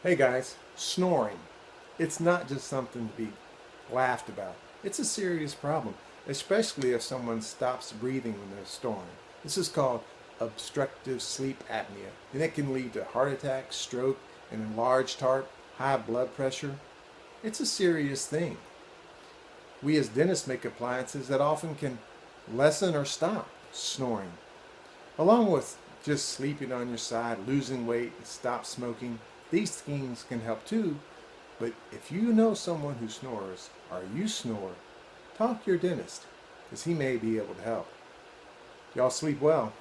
Hey guys, snoring. It's not just something to be laughed about. It's a serious problem, especially if someone stops breathing when they're snoring. This is called obstructive sleep apnea, and it can lead to heart attack, stroke, an enlarged heart, high blood pressure. It's a serious thing. We as dentists make appliances that often can lessen or stop snoring. Along with just sleeping on your side, losing weight, and stop smoking, these things can help too. But if you know someone who snores or you snore, talk to your dentist because he may be able to help. Y'all sleep well.